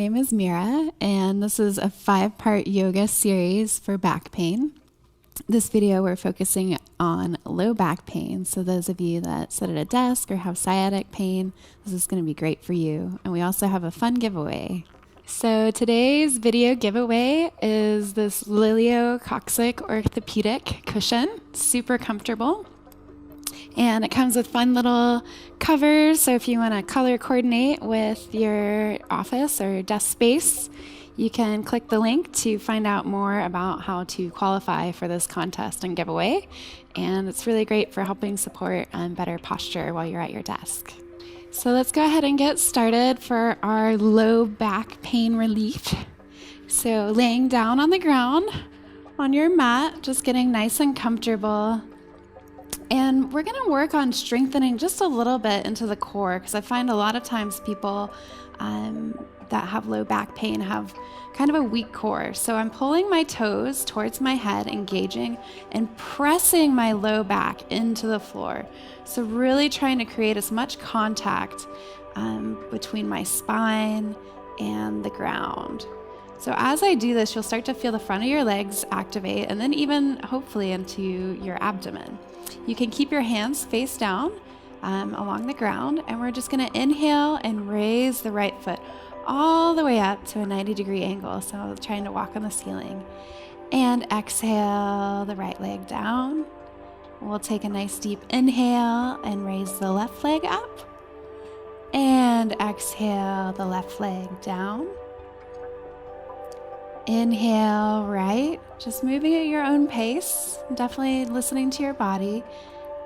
name is Mira, and this is a 5-part yoga series for back pain. This video, we're focusing on low back pain. So those of you that sit at a desk or have sciatic pain, this is going to be great for you. And we also have a fun giveaway. So today's video giveaway is this Lilio-Coccyx orthopedic cushion, super comfortable. And it comes with fun little covers, so if you want to color coordinate with your office or desk space, you can click the link to find out more about how to qualify for this contest and giveaway. And it's really great for helping support better posture while you're at your desk. So let's go ahead and get started for our low back pain relief. So laying down on the ground on your mat, just getting nice and comfortable. And we're going to work on strengthening just a little bit into the core, because I find a lot of times people that have low back pain have kind of a weak core. So I'm pulling my toes towards my head, engaging and pressing my low back into the floor. So really trying to create as much contact between my spine and the ground. So as I do this, you'll start to feel the front of your legs activate, and then even hopefully into your abdomen. You can keep your hands face down along the ground, and we're just going to inhale and raise the right foot all the way up to a 90-degree angle. So trying to walk on the ceiling. And exhale the right leg down. We'll take a nice deep inhale and raise the left leg up. And exhale the left leg down. Inhale right, just moving at your own pace, definitely listening to your body.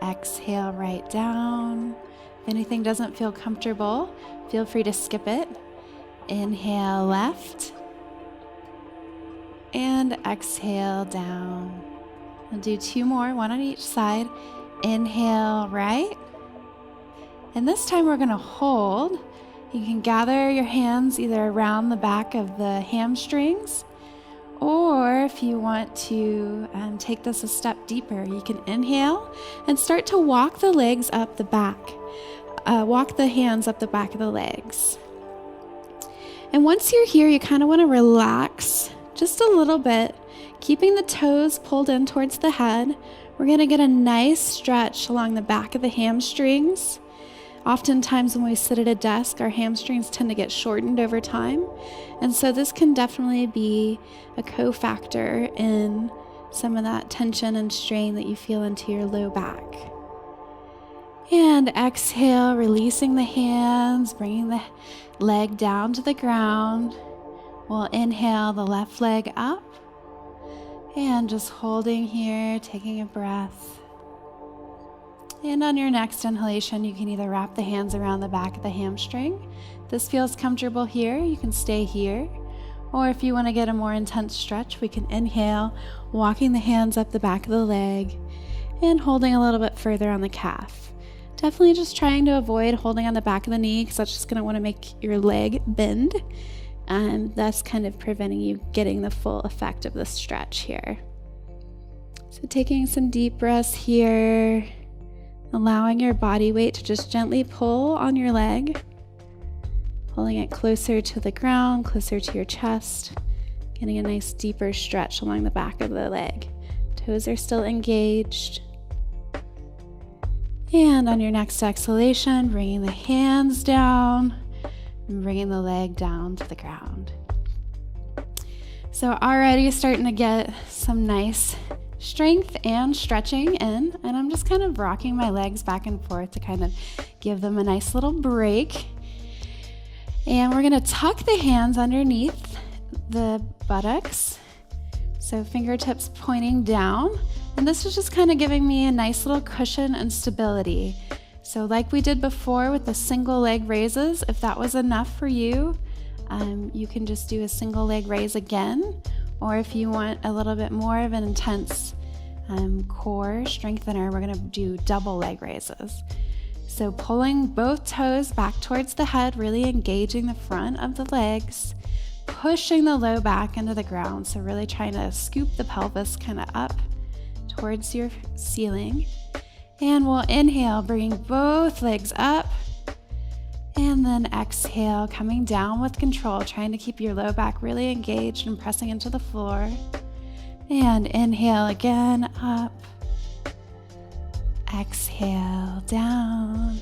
Exhale right down. If anything doesn't feel comfortable, feel free to skip it. Inhale left. And exhale down. We'll do 2 more, one on each side. Inhale right. And this time we're going to hold. You can gather your hands either around the back of the hamstrings, or if you want to take this a step deeper, you can inhale and start to walk the legs up the back. Walk the hands up the back of the legs. And once you're here, you kind of want to relax just a little bit, keeping the toes pulled in towards the head. We're going to get a nice stretch along the back of the hamstrings. Oftentimes when we sit at a desk, our hamstrings tend to get shortened over time. And so this can definitely be a cofactor in some of that tension and strain that you feel into your low back. And exhale, releasing the hands, bringing the leg down to the ground. We'll inhale the left leg up. And just holding here, taking a breath. And on your next inhalation, you can either wrap the hands around the back of the hamstring. If this feels comfortable here, you can stay here. Or if you want to get a more intense stretch, we can inhale, walking the hands up the back of the leg and holding a little bit further on the calf. Definitely just trying to avoid holding on the back of the knee, because that's just going to want to make your leg bend, and thus kind of preventing you getting the full effect of the stretch here. So taking some deep breaths here. Allowing your body weight to just gently pull on your leg, pulling it closer to the ground, closer to your chest, getting a nice deeper stretch along the back of the leg. Toes are still engaged. And on your next exhalation, bringing the hands down and bringing the leg down to the ground. So already starting to get some nice strength and stretching in, and I'm just kind of rocking my legs back and forth to kind of give them a nice little break. And we're going to tuck the hands underneath the buttocks, so fingertips pointing down, and this is just kind of giving me a nice little cushion and stability. So like we did before with the single leg raises, if that was enough for you, you can just do a single leg raise again. Or if you want a little bit more of an intense core strengthener, we're going to do double leg raises. So pulling both toes back towards the head, really engaging the front of the legs, pushing the low back into the ground. So really trying to scoop the pelvis kind of up towards your ceiling. And we'll inhale, bringing both legs up. And then exhale, coming down with control, trying to keep your low back really engaged and pressing into the floor. And inhale again, up. Exhale, down.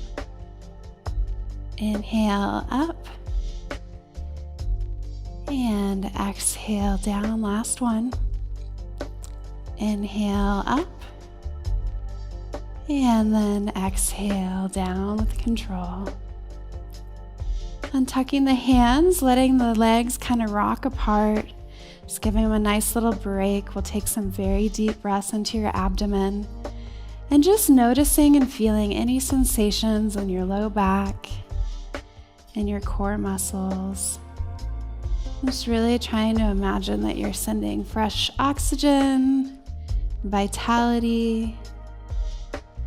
Inhale, up. And exhale, down. Last one. Inhale, up. And then exhale, down with control. Untucking the hands, letting the legs kind of rock apart. Just giving them a nice little break. We'll take some very deep breaths into your abdomen. And just noticing and feeling any sensations in your low back and your core muscles. Just really trying to imagine that you're sending fresh oxygen, vitality,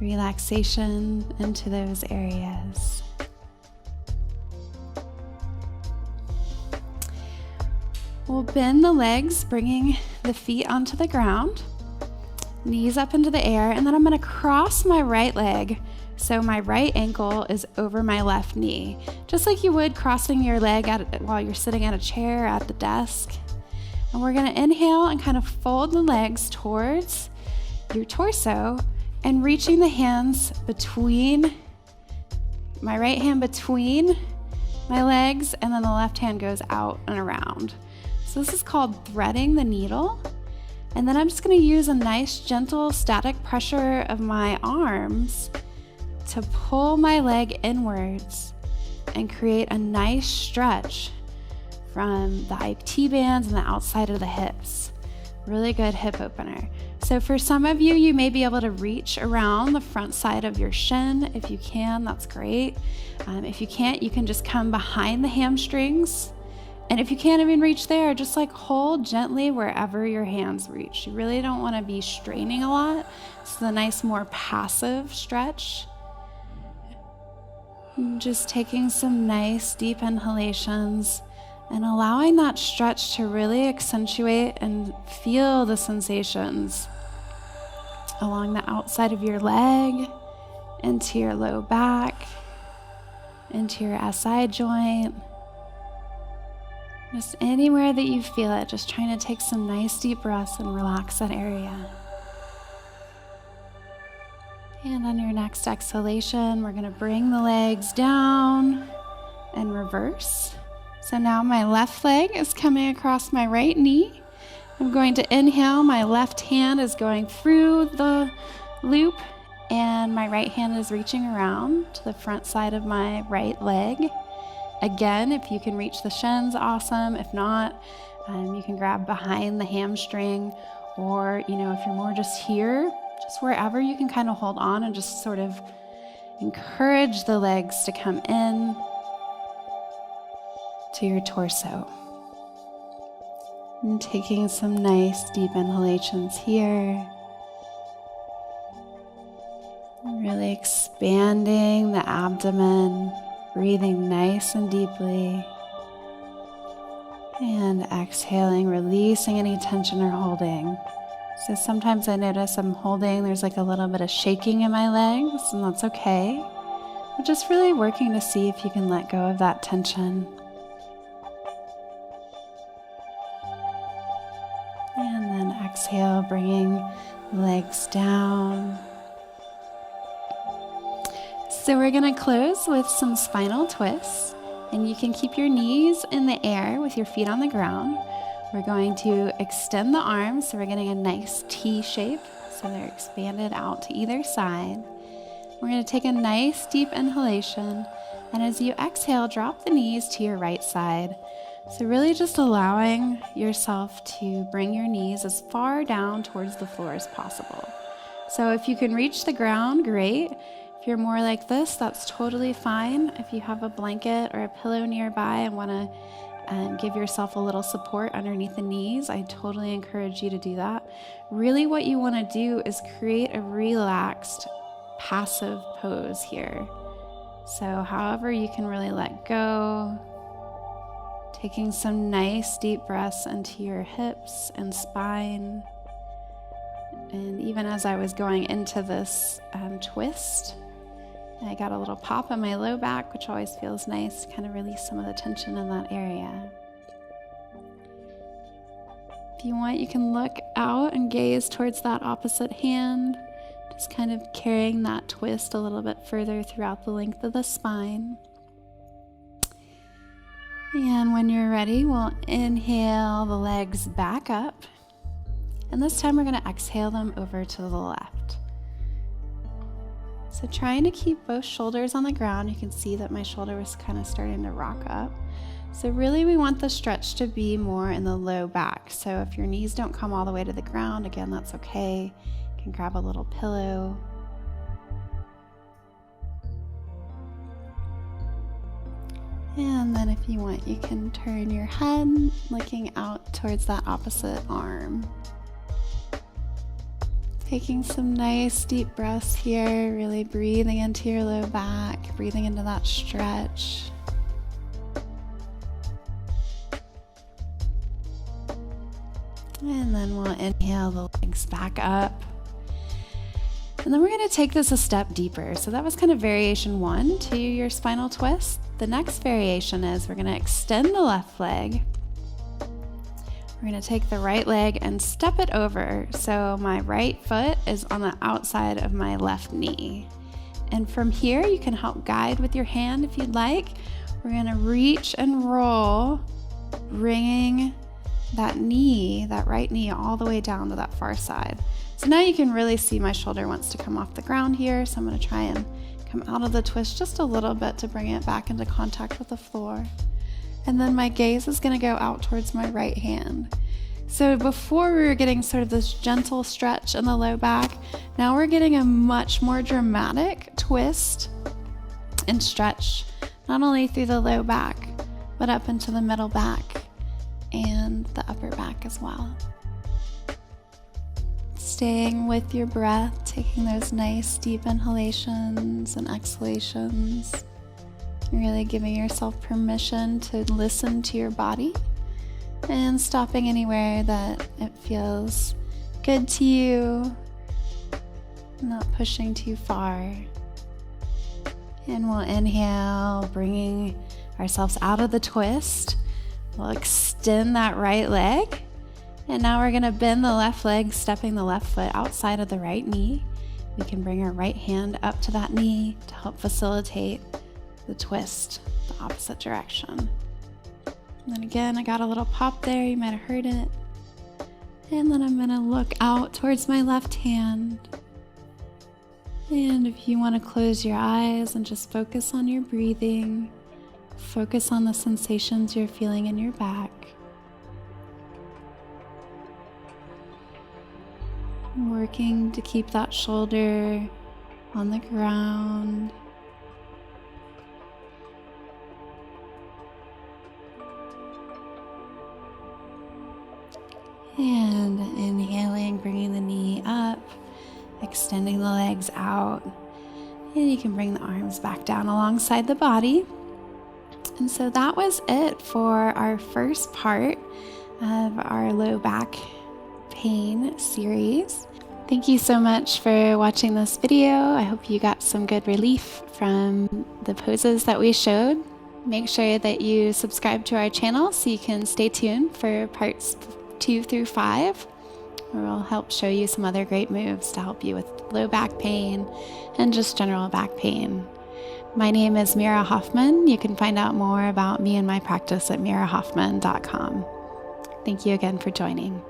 relaxation into those areas. We'll bend the legs, bringing the feet onto the ground, knees up into the air, and then I'm going to cross my right leg so my right ankle is over my left knee, just like you would crossing your leg while you're sitting at a chair at the desk. And we're going to inhale and kind of fold the legs towards your torso and reaching the hands between, my right hand between my legs, and then the left hand goes out and around. So this is called threading the needle. And then I'm just going to use a nice gentle static pressure of my arms to pull my leg inwards and create a nice stretch from the IT bands and the outside of the hips. Really good hip opener. So for some of you, you may be able to reach around the front side of your shin. If you can, that's great. If you can't, you can just come behind the hamstrings. And if you can't even reach there, just like hold gently wherever your hands reach. You really don't want to be straining a lot. This is a nice, more passive stretch. Just taking some nice deep inhalations and allowing that stretch to really accentuate and feel the sensations along the outside of your leg, into your low back, into your SI joint. Just anywhere that you feel it, just trying to take some nice deep breaths and relax that area. And on your next exhalation, we're going to bring the legs down and reverse. So now my left leg is coming across my right knee. I'm going to inhale, my left hand is going through the loop, and my right hand is reaching around to the front side of my right leg. Again, if you can reach the shins, awesome. If not, you can grab behind the hamstring, or, if you're more just here, just wherever you can kind of hold on and just sort of encourage the legs to come in to your torso. And taking some nice deep inhalations here. Really expanding the abdomen. Breathing nice and deeply, and exhaling, releasing any tension or holding. So sometimes I notice I'm holding, there's like a little bit of shaking in my legs, and that's okay. We're just really working to see if you can let go of that tension. And then exhale, bringing legs down. So we're going to close with some spinal twists, and you can keep your knees in the air with your feet on the ground. We're going to extend the arms, so we're getting a nice T shape, so they're expanded out to either side. We're going to take a nice deep inhalation, and as you exhale, drop the knees to your right side. So really just allowing yourself to bring your knees as far down towards the floor as possible. So if you can reach the ground, great. If you're more like this, that's totally fine. If you have a blanket or a pillow nearby and want to give yourself a little support underneath the knees, I totally encourage you to do that. Really what you want to do is create a relaxed, passive pose here. So however you can really let go, taking some nice deep breaths into your hips and spine. And even as I was going into this twist, I got a little pop in my low back, which always feels nice to kind of release some of the tension in that area. If you want, you can look out and gaze towards that opposite hand, just kind of carrying that twist a little bit further throughout the length of the spine. And when you're ready, we'll inhale the legs back up. And this time we're going to exhale them over to the left. So trying to keep both shoulders on the ground. You can see that my shoulder was kind of starting to rock up. So really we want the stretch to be more in the low back. So if your knees don't come all the way to the ground, again, that's okay. You can grab a little pillow. And then if you want, you can turn your head looking out towards that opposite arm. Taking some nice deep breaths here, really breathing into your low back, breathing into that stretch. And then we'll inhale the legs back up. And then we're going to take this a step deeper. So that was kind of variation 1 to your spinal twist. The next variation is we're going to extend the left leg. We're going to take the right leg and step it over. So my right foot is on the outside of my left knee. And from here, you can help guide with your hand if you'd like. We're going to reach and roll, bringing that knee, that right knee, all the way down to that far side. So now you can really see my shoulder wants to come off the ground here. So I'm going to try and come out of the twist just a little bit to bring it back into contact with the floor. And then my gaze is going to go out towards my right hand. So before we were getting sort of this gentle stretch in the low back, now we're getting a much more dramatic twist and stretch, not only through the low back, but up into the middle back and the upper back as well. Staying with your breath, taking those nice deep inhalations and exhalations. Really giving yourself permission to listen to your body and stopping anywhere that it feels good to you, not pushing too far. And we'll inhale, bringing ourselves out of the twist. We'll extend that right leg. And now we're going to bend the left leg, stepping the left foot outside of the right knee. We can bring our right hand up to that knee to help facilitate the twist, the opposite direction. And then again, I got a little pop there, you might have heard it. And then I'm gonna look out towards my left hand. And if you want to close your eyes and just focus on your breathing, focus on the sensations you're feeling in your back. Working to keep that shoulder on the ground. And inhaling, bringing the knee up, extending the legs out. And you can bring the arms back down alongside the body. And so that was it for our first part of our low back pain series. Thank you so much for watching this video. I hope you got some good relief from the poses that we showed. Make sure that you subscribe to our channel so you can stay tuned for parts 2 through 5, where we'll help show you some other great moves to help you with low back pain and just general back pain. My name is Mira Hoffman. You can find out more about me and my practice at mirahoffman.com. Thank you again for joining.